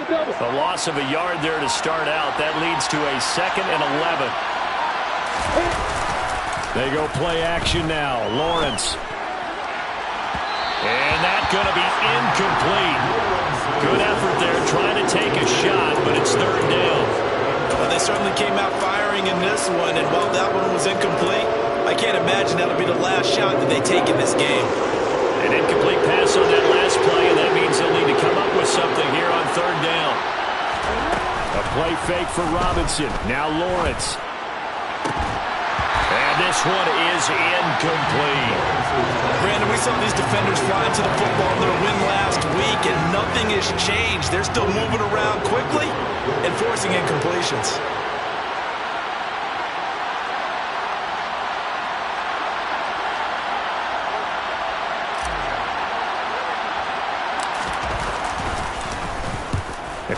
The loss of a yard there to start out. That leads to a 2nd and 11. They go play action now. Lawrence. And that's going to be incomplete. Good effort there trying to take a shot, but it's 3rd down. Well, they certainly came out firing in this one, and while that one was incomplete, I can't imagine that'll be the last shot that they take in this game. An incomplete pass on that last play, and that means they'll need to come up with something here on 3rd down. A play fake for Robinson. Now Lawrence. And this one is incomplete. Brandon, we saw these defenders fly into the football in their win last week, and nothing has changed. They're still moving around quickly and forcing incompletions.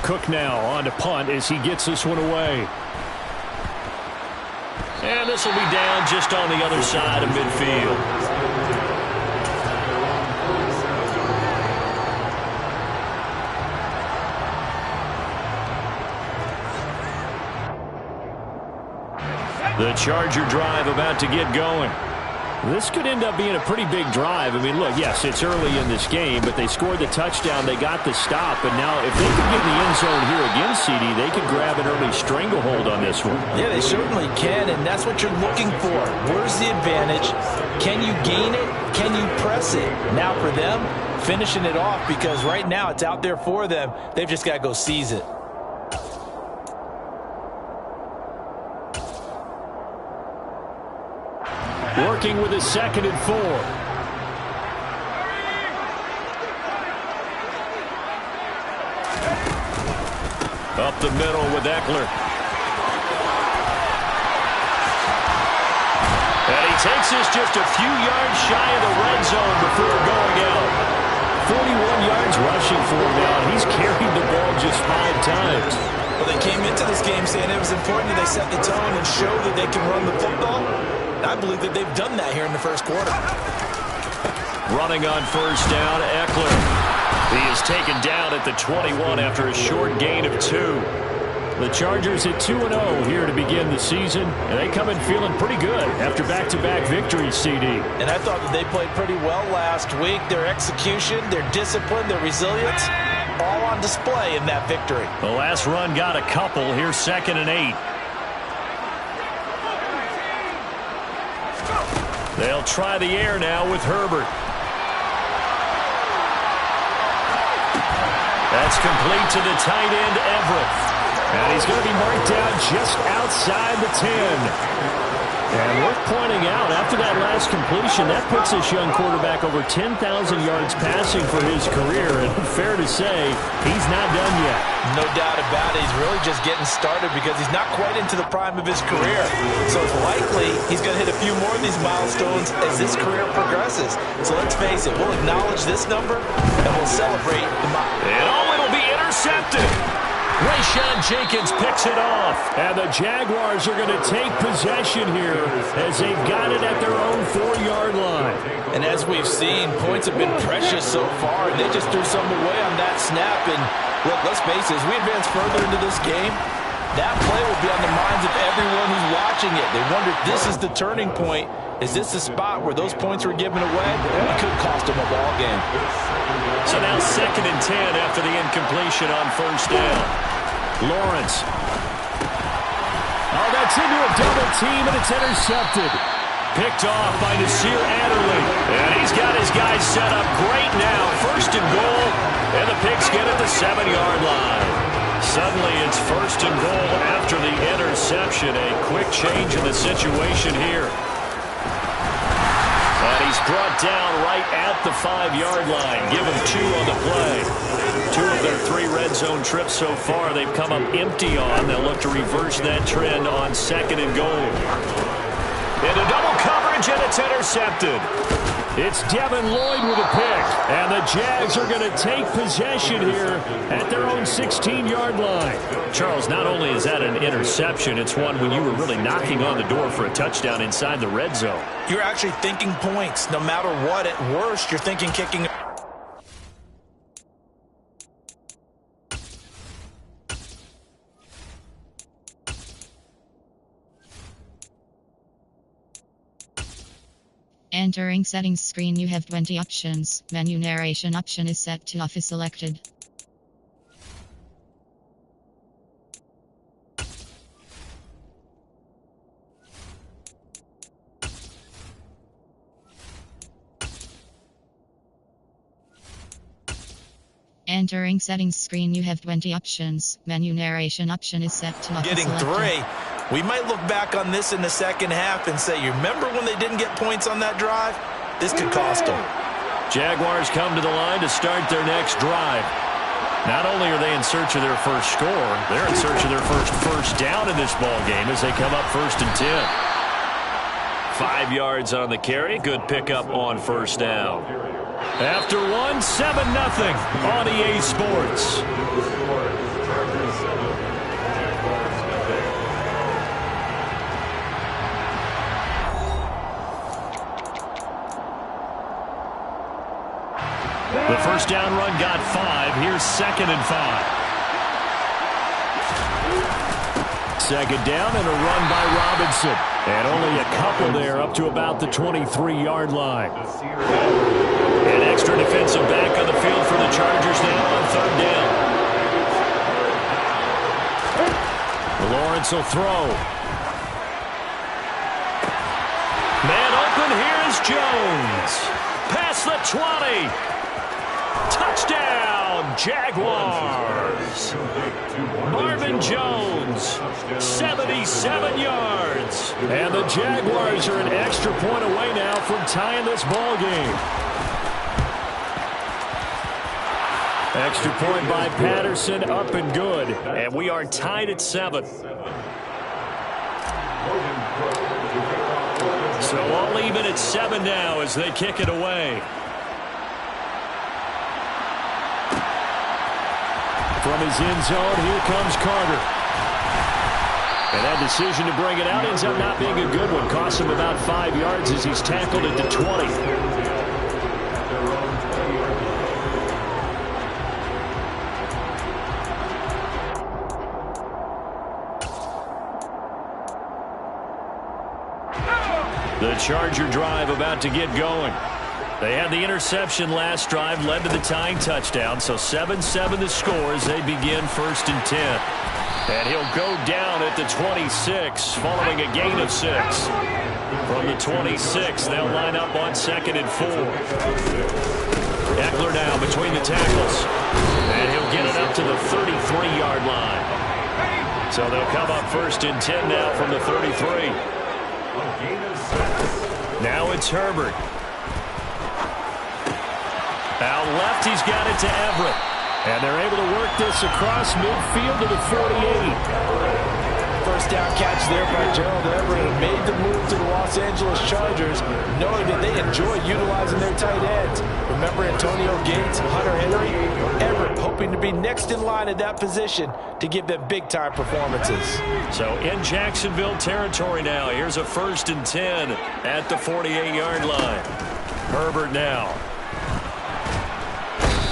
Cook now on to punt as he gets this one away. And this will be down just on the other side of midfield. The Charger drive about to get going. This could end up being a pretty big drive. I mean, look, yes, it's early in this game, but they scored the touchdown. They got the stop, and now if they could get in the end zone here again, CD, they could grab an early stranglehold on this one. Yeah, they certainly can, and that's what you're looking for. Where's the advantage? Can you gain it? Can you press it? Now for them, finishing it off, because right now it's out there for them. They've just got to go seize it. Working with a 2nd and 4. Up the middle with Eckler. And he takes this just a few yards shy of the red zone before going out. 41 yards rushing for him now, and he's carried the ball just 5 times. Well, they came into this game saying it was important that they set the tone and show that they can run the football. I believe that they've done that here in the first quarter. Running on 1st down, Eckler. He is taken down at the 21 after a short gain of 2. The Chargers at 2-0 here to begin the season, and they come in feeling pretty good after back-to-back victories, CD. And I thought that they played pretty well last week. Their execution, their discipline, their resilience, all on display in that victory. The last run got a couple. Here's 2nd and 8. They'll try the air now with Herbert. That's complete to the tight end, Everett. And he's going to be marked down just outside the 10. And worth pointing out, after that last completion, that puts this young quarterback over 10,000 yards passing for his career. And fair to say, he's not done yet. No doubt about it. He's really just getting started because he's not quite into the prime of his career. So it's likely he's going to hit a few more of these milestones as this career progresses. So let's face it, we'll acknowledge this number and we'll celebrate the milestone. And it'll be intercepted. Rayshawn Jenkins picks it off. And the Jaguars are going to take possession here as they've got it at their own 4-yard line. And as we've seen, points have been precious so far, and they just threw some away on that snap. And look, let's face it, as we advance further into this game, that play will be on the minds of everyone who's watching it. They wonder if this is the turning point. Is this the spot where those points were given away? It could cost them a ball game. So now 2nd and 10 after the incompletion on 1st down. Lawrence. Oh, that's into a double team, and it's intercepted. Picked off by Nasir Adderley. And he's got his guys set up great now. 1st and goal, and the Pigs get at the 7-yard line. Suddenly it's 1st and goal after the interception. A quick change in the situation here. And he's brought down right at the 5-yard line. Give him 2 on the play. 2 of their 3 red zone trips so far they've come up empty on. They'll look to reverse that trend on 2nd and goal. Into double coverage, and it's intercepted. It's Devin Lloyd with a pick. And the Jags are going to take possession here at their own 16-yard line. Charles, not only is that an interception, it's one when you were really knocking on the door for a touchdown inside the red zone. You're actually thinking points. No matter what, at worst, you're thinking kicking. Entering settings screen, you have 20 options. Menu narration option is set to off is selected. Entering settings screen, you have 20 options. Menu narration option is set to off is Getting selected. 3. We might look back on this in the second half and say, you remember when they didn't get points on that drive? This could cost them. Jaguars come to the line to start their next drive. Not only are they in search of their first score, they're in search of their first down in this ball game as they come up 1st and 10. 5 yards on the carry. Good pickup on first down. After 1, 7-0 on EA Sports. The first down run got 5. Here's 2nd and 5. Second down and a run by Robinson. And only a couple there up to about the 23-yard line. An extra defensive back on the field for the Chargers now on 3rd down. Lawrence will throw. Man open, here's Jones. Past the 20. Touchdown, Jaguars. Marvin Jones, 77 yards. And the Jaguars are an extra point away now from tying this ball game. Extra point by Patterson, up and good. And we are tied at 7. So all even at 7 now as they kick it away. From his end zone, here comes Carter. And that decision to bring it out ends up not being a good one. Costs him about 5 yards as he's tackled at the 20. The Charger drive about to get going. They had the interception last drive, led to the tying touchdown. So 7-7 the score as they begin 1st and 10. And he'll go down at the 26 following a gain of 6. From the 26, they'll line up on 2nd and 4. Eckler now between the tackles. And he'll get it up to the 33-yard line. So they'll come up 1st and 10 now from the 33. Now it's Herbert. Out left, he's got it to Everett. And they're able to work this across midfield to the 48. First down catch there by Gerald Everett, and made the move to the Los Angeles Chargers, knowing that they enjoy utilizing their tight ends. Remember Antonio Gates, Hunter Henry? Everett hoping to be next in line at that position to give them big-time performances. So in Jacksonville territory now. Here's a 1st and 10 at the 48-yard line. Herbert now.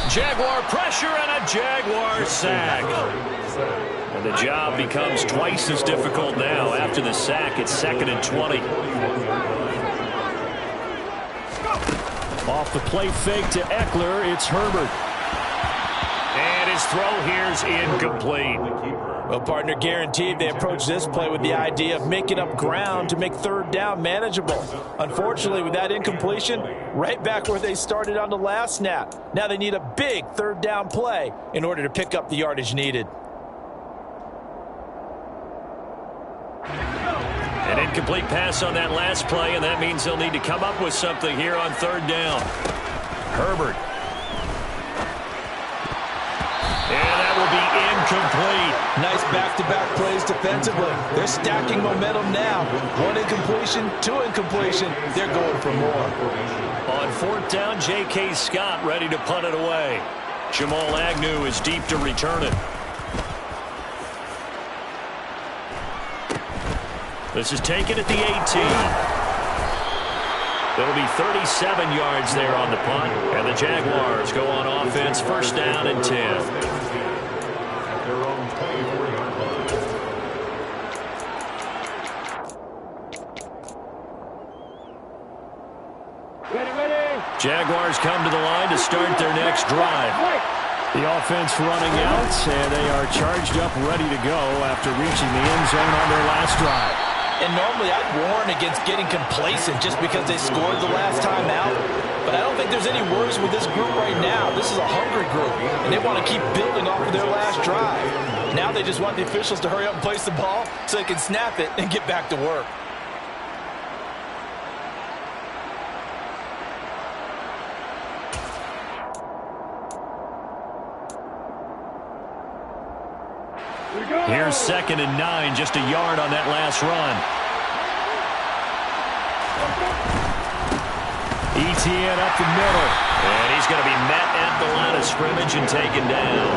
Jaguar pressure and a Jaguar sack. And the job becomes twice as difficult now. After the sack, it's 2nd and 20. Off the play fake to Eckler, it's Herbert. And his throw here's incomplete. Well, partner, guaranteed they approach this play with the idea of making up ground to make 3rd down manageable. Unfortunately, with that incompletion, right back where they started on the last snap. Now they need a big 3rd down play in order to pick up the yardage needed. An incomplete pass on that last play, and that means they'll need to come up with something here on 3rd down. Herbert. And that will be incomplete. Nice back-to-back plays defensively. They're stacking momentum now. 1 incompletion, 2 incompletion. They're going for more. On 4th down, J.K. Scott ready to punt it away. Jamal Agnew is deep to return it. This is taken at the 18. It'll be 37 yards there on the punt. And the Jaguars go on offense, 1st down and 10. Jaguars come to the line to start their next drive. The offense running out, and they are charged up, ready to go after reaching the end zone on their last drive. And normally I'd warn against getting complacent just because they scored the last time out. But I don't think there's any worries with this group right now. This is a hungry group, and they want to keep building off of their last drive. Now they just want the officials to hurry up and place the ball so they can snap it and get back to work. Here's 2nd and 9, just a yard on that last run. Etienne up the middle. And he's going to be met at the line of scrimmage and taken down.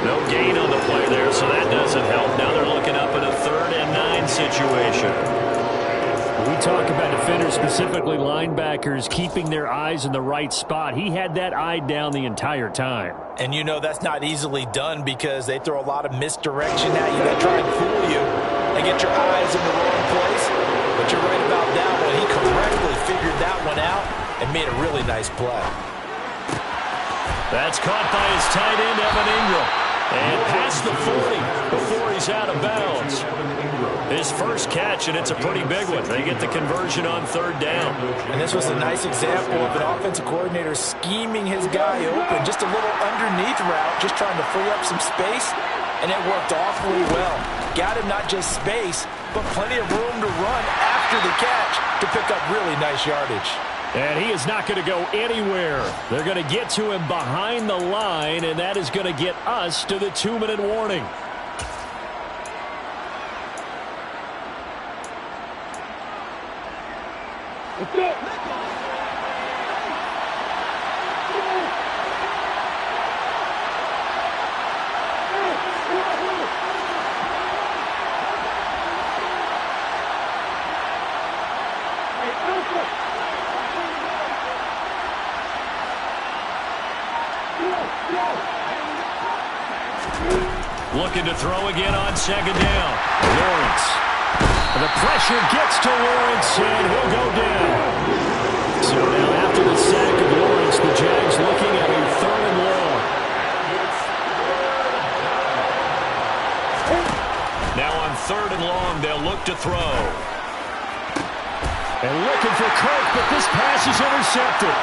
No gain on the play there, so that doesn't help. Now they're looking up at a 3rd and 9 situation. We talk about defenders, specifically linebackers, keeping their eyes in the right spot. He had that eye down the entire time. And you know that's not easily done because they throw a lot of misdirection at you. They try and fool you and get your eyes in the wrong place. But you're right about that one. He correctly figured that one out and made a really nice play. That's caught by his tight end, Evan Ingram. And past the 40 before he's out of bounds. His first catch, and it's a pretty big one. They get the conversion on 3rd down. And this was a nice example of an offensive coordinator scheming his guy open. Just a little underneath route, just trying to free up some space, and it worked awfully well. Got him not just space, but plenty of room to run after the catch to pick up really nice yardage. And he is not going to go anywhere. They're going to get to him behind the line, and that is going to get us to the 2-minute warning. Let's go. Looking to throw again on 2nd down. Lawrence. The pressure gets to Lawrence, and he'll go down. So now after the sack of Lawrence, the Jags looking at a 3rd and long. Now on 3rd and long, they'll look to throw. And looking for Kirk, but this pass is intercepted.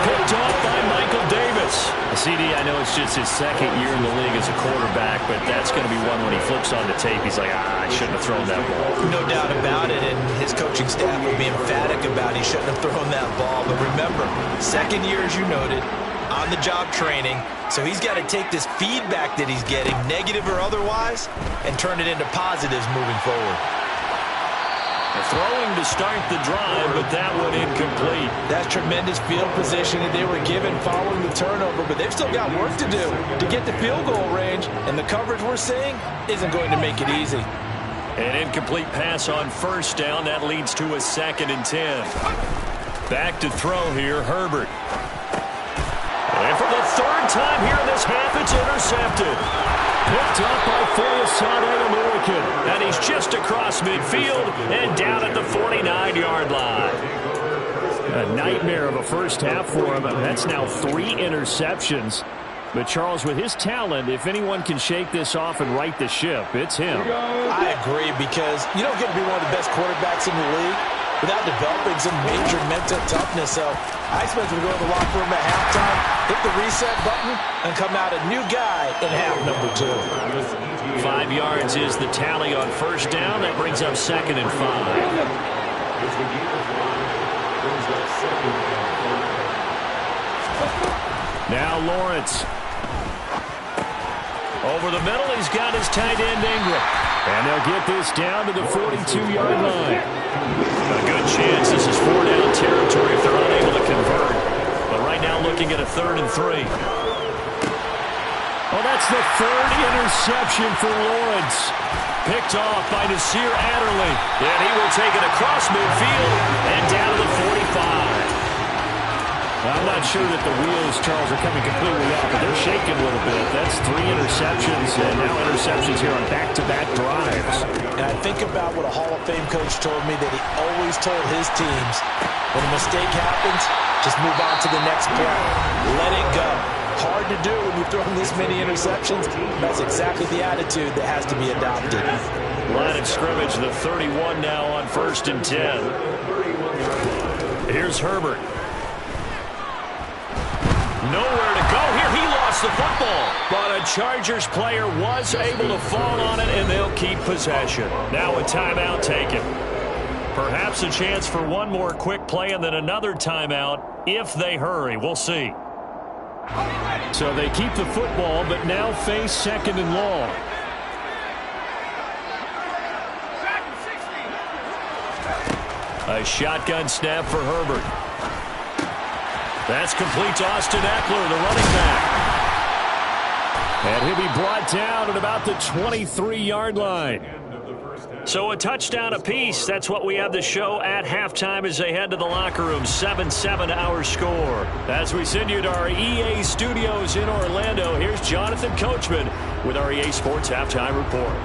Picked off by Michael Davis. CD, I know it's just his 2nd year in the league as a quarterback, but that's going to be one when he flips on the tape. He's like, I shouldn't have thrown that ball. No doubt about it, and his coaching staff will be emphatic about he shouldn't have thrown that ball. But remember, 2nd year, as you noted, on-the-job training, so he's got to take this feedback that he's getting, negative or otherwise, and turn it into positives moving forward. Throwing to start the drive, but that one incomplete. That's tremendous field position that they were given following the turnover, but they've still got work to do to get the field goal range, and the coverage we're seeing isn't going to make it easy. An incomplete pass on 1st down. That leads to a 2nd and 10. Back to throw here, Herbert. And for the 3rd time here in this half, it's intercepted. Picked up by Foyesade American. And he's just across midfield and down at the 49-yard line. A nightmare of a first half for him. That's now 3 interceptions. But Charles, with his talent, if anyone can shake this off and right the ship, it's him. I agree, because you don't get to be one of the best quarterbacks in the league without developing some major mental toughness. So I expect him to go to the locker room at halftime, hit the reset button, and come out a new guy in half number 2. 5 yards is the tally on 1st down. That brings up 2nd and 5. Now Lawrence. Over the middle, he's got his tight end Ingram. And they'll get this down to the 42-yard line. A good chance this is 4-down territory if they're unable to convert. But right now looking at a 3rd and 3. Oh, that's the 3rd interception for Lawrence. Picked off by Nasir Adderley. And he will take it across midfield and down to the 45. I'm not sure that the wheels, Charles, are coming completely off, but they're shaken a little bit. That's 3 interceptions, and now interceptions here on back-to-back drives. And I think about what a Hall of Fame coach told me that he always told his teams, when a mistake happens, just move on to the next play. Let it go. Hard to do when you've thrown this many interceptions. That's exactly the attitude that has to be adopted. Line of scrimmage, the 31 now on 1st and 10. Here's Herbert. Nowhere to go here. He lost the football. But a Chargers player was able to fall on it, and they'll keep possession. Now a timeout taken. Perhaps a chance for one more quick play and then another timeout if they hurry. We'll see. So they keep the football, but now face 2nd and long. A shotgun snap for Herbert. That's complete to Austin Eckler, the running back. And he'll be brought down at about the 23-yard line. So a touchdown apiece. That's what we have the show at halftime as they head to the locker room. 7-7 our score. As we send you to our EA studios in Orlando, here's Jonathan Coachman with our EA Sports Halftime Report.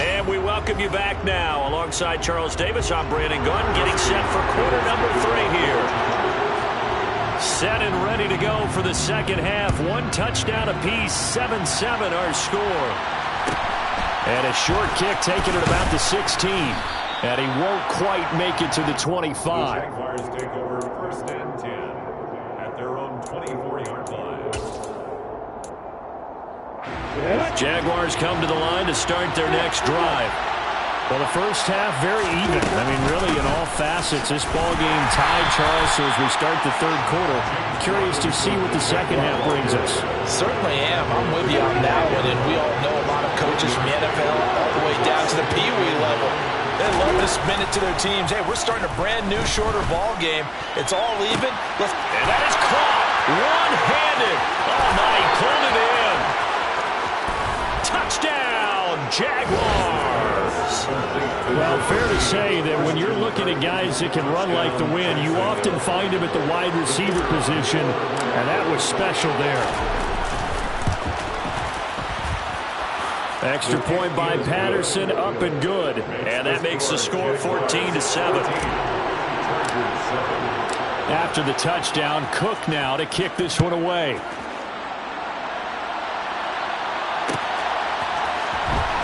And we welcome you back now. Alongside Charles Davis, I'm Brandon Gunn, getting set for quarter number 3 here. Set and ready to go for the second half. 1 touchdown apiece, 7-7 our score. And a short kick taken at about the 16. And he won't quite make it to the 25. The Jaguars take over 1st and 10 at their own 24-yard line. Jaguars come to the line to start their next drive. Well, the first half, very even. I mean, really, in all facets, this ball game tied, Charles. So as we start the 3rd quarter, curious to see what the second half brings us. Certainly am. I'm with you on that one, and we all know a lot of coaches from the NFL all the way down to the Pee Wee level. They love to spin it to their teams. Hey, we're starting a brand new, shorter ball game. It's all even. And that is caught one-handed. Oh, my, he pulled it in. Touchdown, Jaguars. Well, fair to say that when you're looking at guys that can run like the wind, you often find them at the wide receiver position, and that was special there. Extra point by Patterson, up and good. And that makes the score 14-7. After the touchdown, Cook now to kick this one away.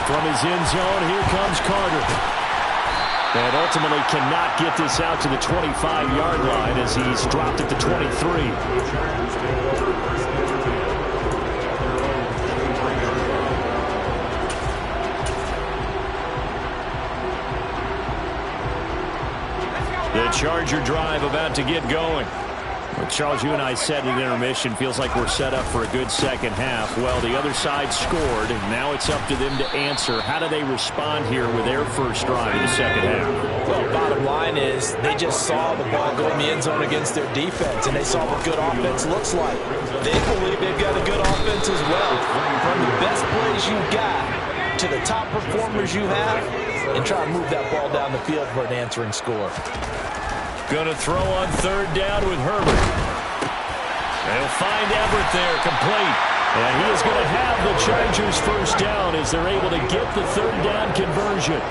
From his end zone, here comes Carter. And ultimately cannot get this out to the 25-yard line as he's dropped at the 23. The Charger drive about to get going. Well, Charles, you and I said at intermission, feels like we're set up for a good second half. Well, the other side scored, and now it's up to them to answer. How do they respond here with their first drive in the second half? Well, bottom line is they just saw the ball go in the end zone against their defense, and they saw what good offense looks like. They believe they've got a good offense as well. From the best plays you've got to the top performers you have, and try to move that ball down the field for an answering score. Going to throw on 3rd down with Herbert. They'll find Everett there, complete. And he is going to have the Chargers first down as they're able to get the 3rd down conversion.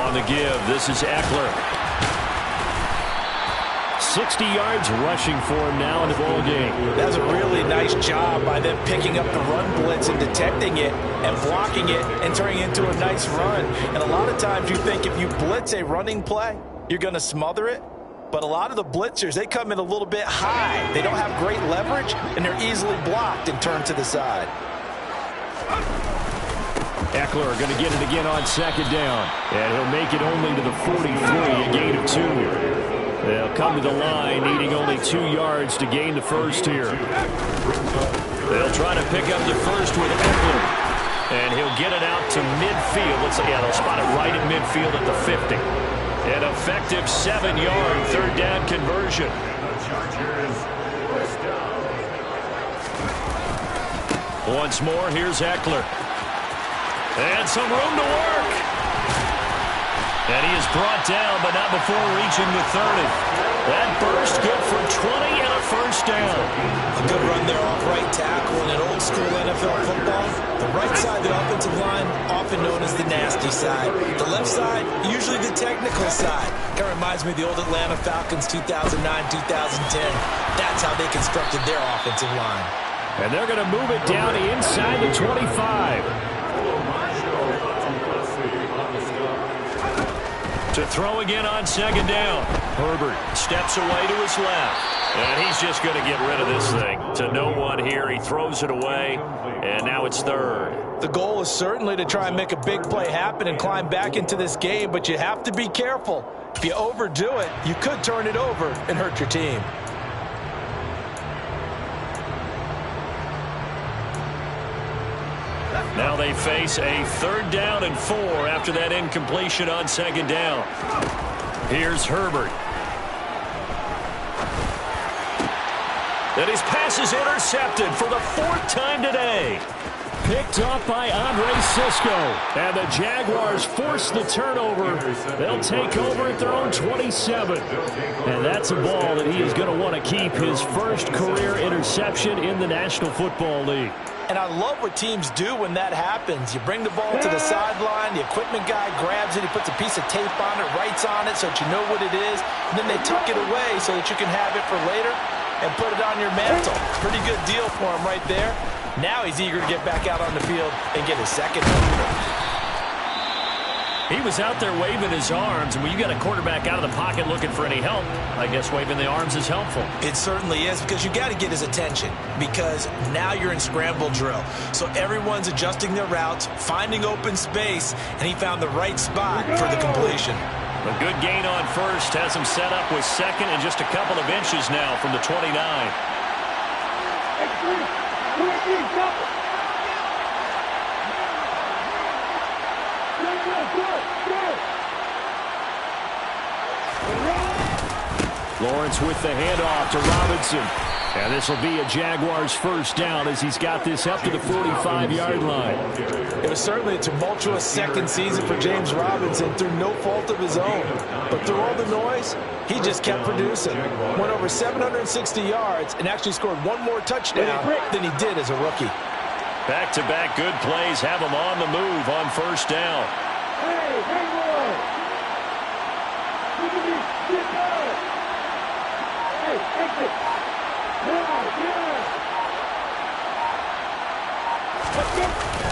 On the give, this is Eckler. 60 yards rushing for him now in the ball game. That's a really nice job by them picking up the run blitz and detecting it and blocking it and turning it into a nice run. And a lot of times you think if you blitz a running play, you're going to smother it. But a lot of the blitzers, they come in a little bit high. They don't have great leverage, and they're easily blocked and turned to the side. Eckler going to get it again on 2nd down. And he'll make it only to the 43, a gain of 2. They'll come to the line, needing only 2 yards to gain the first here. They'll try to pick up the first with Eckler. And he'll get it out to midfield. They'll spot it right at midfield at the 50. An effective 7-yard 3rd down conversion. Once more, here's Eckler. And some room to work. And he is brought down, but not before reaching the 30. That burst good for 20 and a first down. A good run there off right tackle in an old school NFL football. The right side of the offensive line, often known as the nasty side. The left side, usually the technical side. Kind of reminds me of the old Atlanta Falcons 2009, 2010. That's how they constructed their offensive line. And they're going to move it down inside the 25. To throw again on second down. Herbert steps away to his left. And he's just going to get rid of this thing. To no one here. He throws it away. And now it's third. The goal is certainly to try and make a big play happen and climb back into this game, but you have to be careful. If you overdo it, you could turn it over and hurt your team. Now they face a third down and 4 after that incompletion on second down. Here's Herbert. And his pass is intercepted for the 4th time today. Picked up by Andre Cisco. And the Jaguars force the turnover. They'll take over at their own 27. And that's a ball that he is going to want to keep, his first career interception in the National Football League. And I love what teams do when that happens. You bring the ball to the sideline, the equipment guy grabs it, he puts a piece of tape on it, writes on it so that you know what it is, and then they tuck it away so that you can have it for later and put it on your mantle. Pretty good deal for him right there. Now he's eager to get back out on the field and get his second. He was out there waving his arms, and when you got a quarterback out of the pocket looking for any help, I guess waving the arms is helpful. It certainly is, because you got to get his attention, because now you're in scramble drill. So everyone's adjusting their routes, finding open space, and he found the right spot for the completion. A good gain on first has him set up with second and just a couple of inches now from the 29. Lawrence with the handoff to Robinson. And this will be a Jaguars first down as he's got this up to the 45-yard line. It was certainly a tumultuous second season for James Robinson through no fault of his own. But through all the noise, he just kept producing. Went over 760 yards and actually scored one more touchdown than he did as a rookie. Back-to-back good plays have him on the move on first down.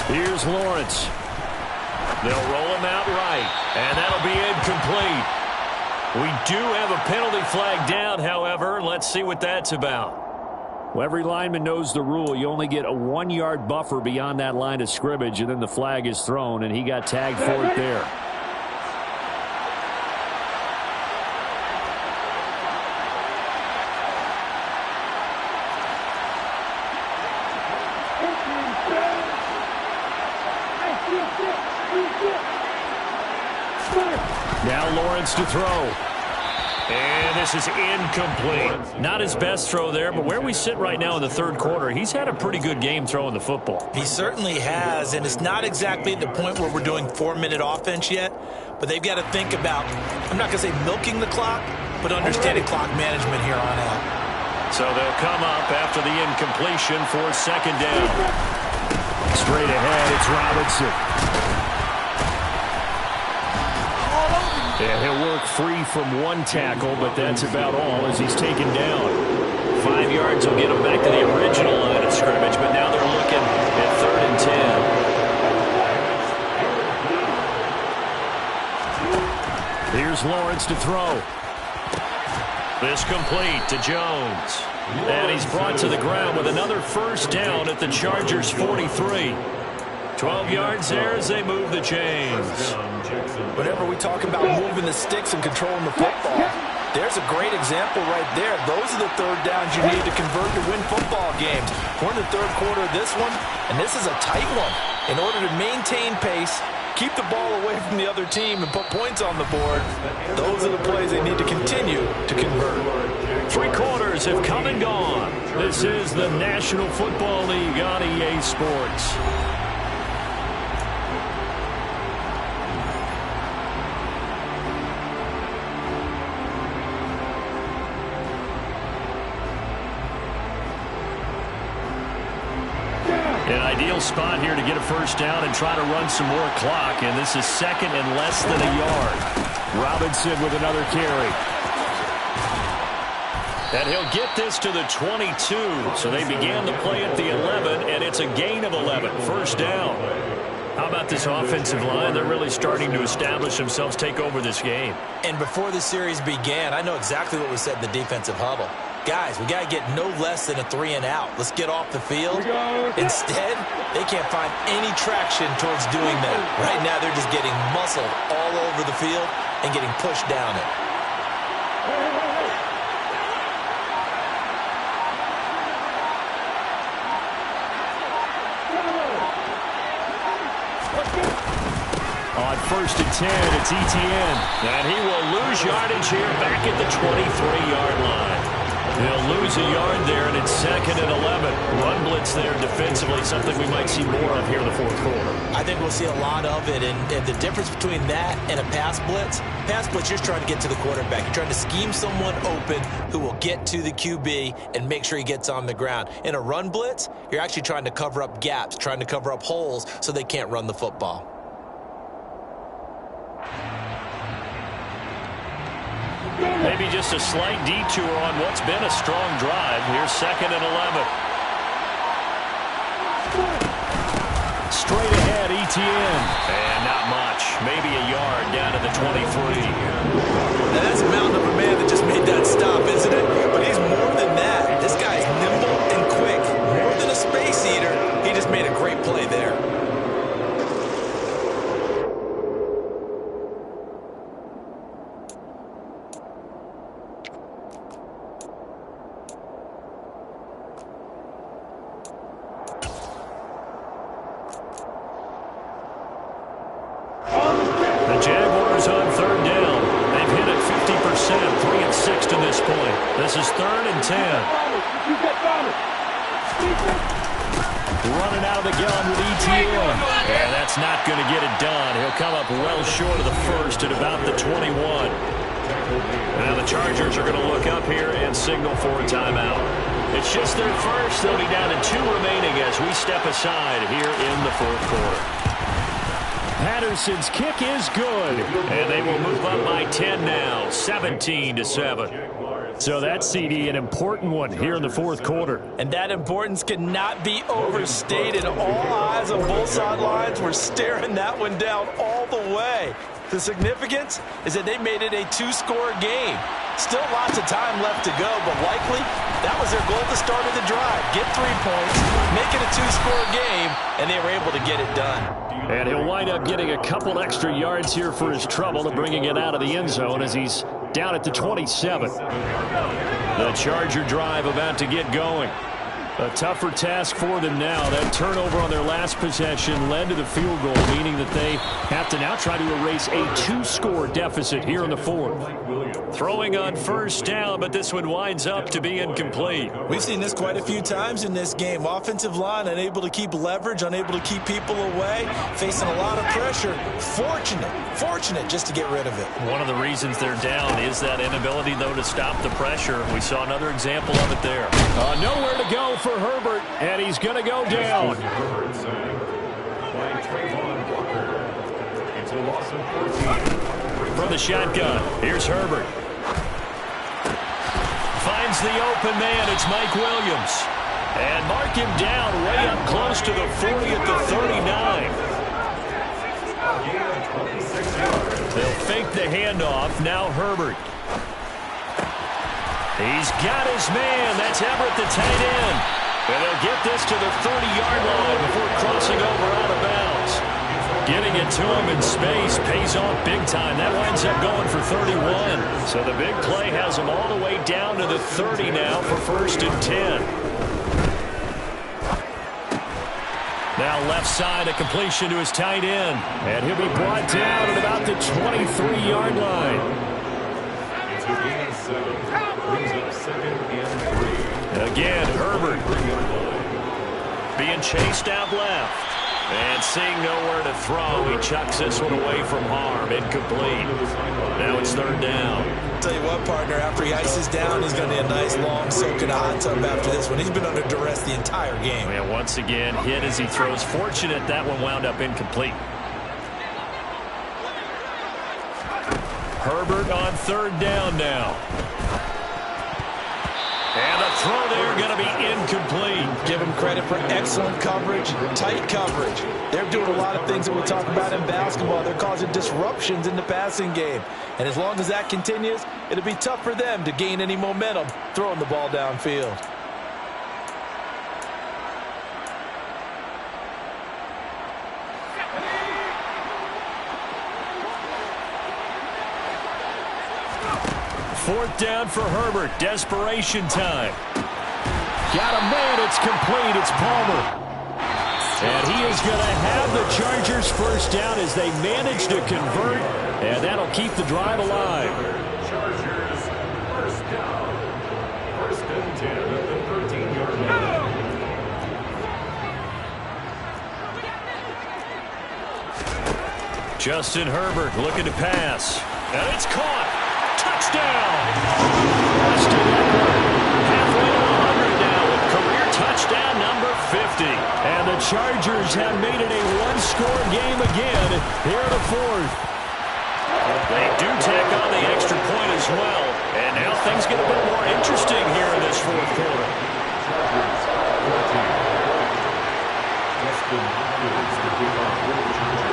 Here's Lawrence. They'll roll him out right, and that'll be incomplete. We do have a penalty flag down, however. Let's see what that's about. Well, every lineman knows the rule. You only get a 1-yard buffer beyond that line of scrimmage, and then the flag is thrown, and he got tagged for it there. Now Lawrence to throw. And this is incomplete. Not his best throw there, but where we sit right now in the third quarter, he's had a pretty good game throwing the football. He certainly has, and it's not exactly at the point where we're doing 4-minute offense yet, but they've got to think about, I'm not going to say milking the clock, but understanding clock management here on out. So they'll come up after the incompletion for second down. Straight ahead, it's Robinson. And he'll work free from one tackle, but that's about all as he's taken down. 5 yards will get him back to the original line of scrimmage, but now they're looking at 3rd and 10. Here's Lawrence to throw. This complete to Jones. And he's brought to the ground with another first down at the Chargers' 43. 12 yards there as they move the chains. Whenever we talk about moving the sticks and controlling the football, there's a great example right there. Those are the third downs you need to convert to win football games. We're in the third quarter of this one, and this is a tight one. In order to maintain pace, keep the ball away from the other team, and put points on the board, those are the plays they need to continue to convert. 3 quarters have come and gone. This is the National Football League on EA Sports. Ideal spot here to get a first down and try to run some more clock, and this is second and less than a yard. Robinson with another carry. And he'll get this to the 22. So they began the play at the 11, and it's a gain of 11. First down. How about this offensive line? They're really starting to establish themselves, take over this game. And before the series began, I know exactly what was said in the defensive huddle. Guys, we got to get no less than a 3-and-out. Let's get off the field. Instead, they can't find any traction towards doing that. Right now, they're just getting muscled all over the field and getting pushed down it. On first and 10, it's Etienne. And he will lose yardage here back at the 23-yard line. He'll lose a yard there, and it's second and 11. Run blitz there defensively, something we might see more of here in the fourth quarter. I think we'll see a lot of it, and the difference between that and a pass blitz, you're just trying to get to the quarterback. You're trying to scheme someone open who will get to the QB and make sure he gets on the ground. In a run blitz, you're actually trying to cover up gaps, trying to cover up holes so they can't run the football. Maybe just a slight detour on what's been a strong drive. Here's second and 11. Straight ahead, Etienne. And not much. Maybe a yard down to the 23. Now that's a mountain of a man that just made that stop, isn't it? But he's more than that. This guy's nimble and quick. More than a space eater. He just made a great play there. This is third and 10. Running out of the gun with Etienne. And that's not going to get it done. He'll come up well short of the first at about the 21. Now the Chargers are going to look up here and signal for a timeout. It's just their first. They'll be down to 2 remaining as we step aside here in the fourth quarter. Patterson's kick is good. And they will move up by 10 now, 17-7. So that's, CD, an important one here in the fourth quarter. And that importance cannot be overstated. All eyes on both sidelines were staring that one down all the way. The significance is that they made it a 2-score game. Still lots of time left to go, but likely that was their goal at the start of the drive. Get 3 points, make it a 2-score game, and they were able to get it done. And he'll wind up getting a couple extra yards here for his trouble and bringing it out of the end zone as he's down at the 27. The Charger drive about to get going. A tougher task for them now. That turnover on their last possession led to the field goal, meaning that they have to now try to erase a 2-score deficit here in the fourth. Throwing on first down, but this one winds up to be incomplete. We've seen this quite a few times in this game. Offensive line unable to keep leverage, unable to keep people away, facing a lot of pressure. Fortunate just to get rid of it. One of the reasons they're down is that inability, though, to stop the pressure. We saw another example of it there. Nowhere to go for Herbert, and he's going to go down. From the shotgun, here's Herbert. Finds the open man, it's Mike Williams. And mark him down way up close to the 40 at the 39. They'll fake the handoff, now Herbert. He's got his man, that's Everett, the tight end. And they'll get this to the 30-yard line before crossing over out of bounds. Getting it to him in space pays off big time. That winds up going for 31. So the big play has him all the way down to the 30 now for first and 10. Now left side, a completion to his tight end. And he'll be brought down at about the 23-yard line. Again, Herbert being chased out left. And seeing nowhere to throw, he chucks this one away from harm. Incomplete. Now it's third down. Tell you what, partner, after he ices down, he's going to need a nice long soak in a hot tub after this one. He's been under duress the entire game. And once again, hit as he throws. Fortunate that one wound up incomplete. Herbert on third down now. And the throw there going to be incomplete. Give him credit for excellent coverage, tight coverage. They're doing a lot of things that we talk about in basketball. They're causing disruptions in the passing game. And as long as that continues, it'll be tough for them to gain any momentum throwing the ball downfield. Fourth down for Herbert. Desperation time. Got a man. It's complete. It's Palmer. And he is going to have the Chargers first down as they manage to convert. And that'll keep the drive alive. Chargers first down. First and 10 at the 13-yard line. Justin Herbert looking to pass. And it's caught. Touchdown! Austin Eckler halfway to 100 now with career touchdown number 50. And the Chargers have made it a one-score game again here in the fourth. They do tack on the extra point as well. And now things get a bit more interesting here in this fourth quarter. Chargers 14. Justin Hopkins to kick off for the Chargers.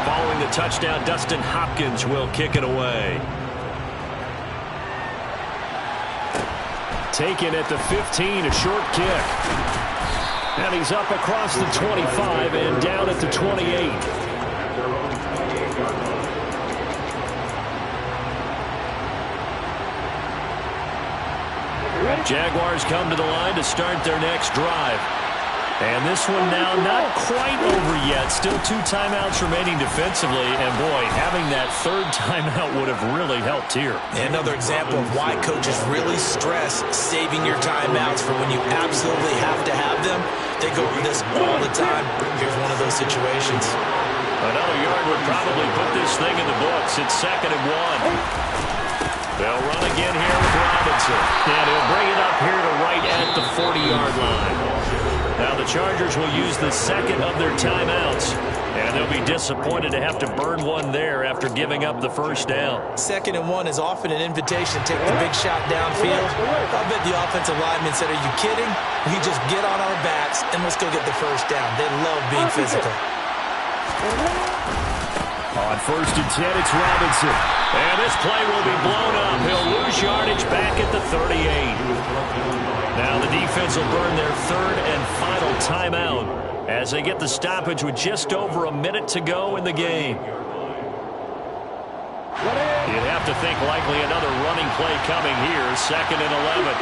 Following the touchdown, Dustin Hopkins will kick it away. Taken at the 15, a short kick. And he's up across the 25 and down at the 28. Jaguars come to the line to start their next drive. And this one now not quite over yet. Still 2 timeouts remaining defensively. And, boy, having that third timeout would have really helped here. Another example of why coaches really stress saving your timeouts for when you absolutely have to have them. They go over this all the time. Here's one of those situations. Another yard would probably put this thing in the books. It's 2nd and 1. They'll run again here with Robinson. And he'll bring it up here to right at the 40-yard line. Now the Chargers will use the second of their timeouts, and they'll be disappointed to have to burn one there after giving up the first down. 2nd and 1 is often an invitation to take the big shot downfield. I bet the offensive lineman said, "Are you kidding? We just get on our backs and let's go get the first down." They love being physical. On 1st and 10, it's Robinson. And this play will be blown up. He'll lose yardage back at the 38. Now the defense will burn their third and final timeout as they get the stoppage with just over a minute to go in the game. You'd have to think likely another running play coming here. 2nd and 11.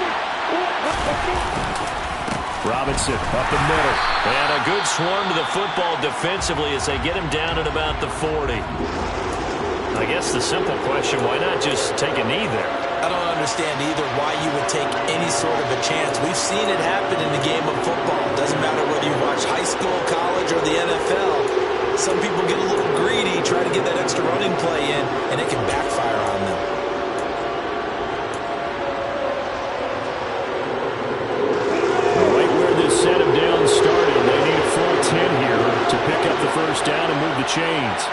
Robinson up the middle. And a good swarm to the football defensively as they get him down at about the 40. I guess the simple question, why not just take a knee there? I don't understand either why you would take any sort of a chance. We've seen it happen in the game of football. It doesn't matter whether you watch high school, college, or the NFL. Some people get a little greedy, try to get that extra running play in, and it can backfire on them. Right where this set of down started, they need a full 10 here to pick up the first down and move the chains.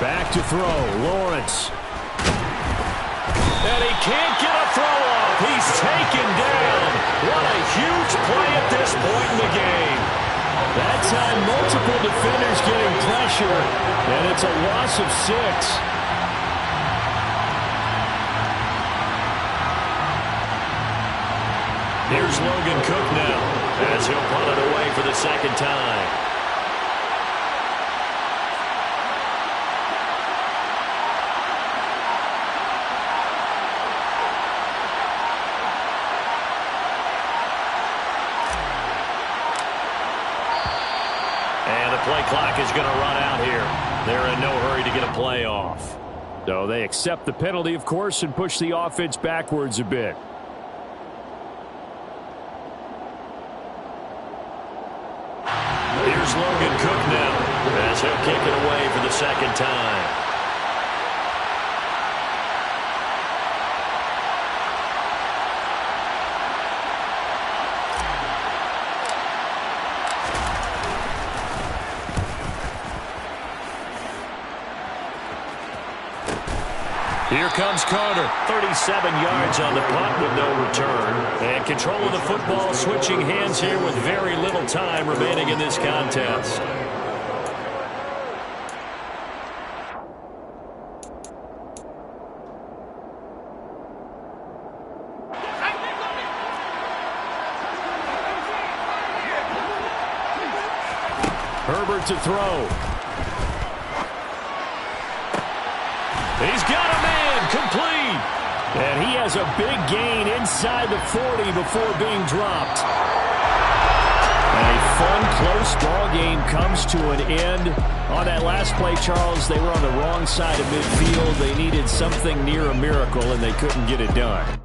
Back to throw, Lawrence. And he can't get a throw off. He's taken down. What a huge play at this point in the game. That time, multiple defenders getting pressure, and it's a loss of 6. Here's Logan Cook now as he'll punt it away for the second time. Play clock is going to run out here. They're in no hurry to get a play off. So they accept the penalty, of course, and push the offense backwards a bit. Here's Logan Cook now as he'll kick it away for the second time. Here comes Carter. 37 yards on the punt with no return. And control of the football switching hands here with very little time remaining in this contest. Herbert to throw. He's got a man complete. And he has a big gain inside the 40 before being dropped. And a fun, close ball game comes to an end. On that last play, Charles, they were on the wrong side of midfield. They needed something near a miracle, and they couldn't get it done.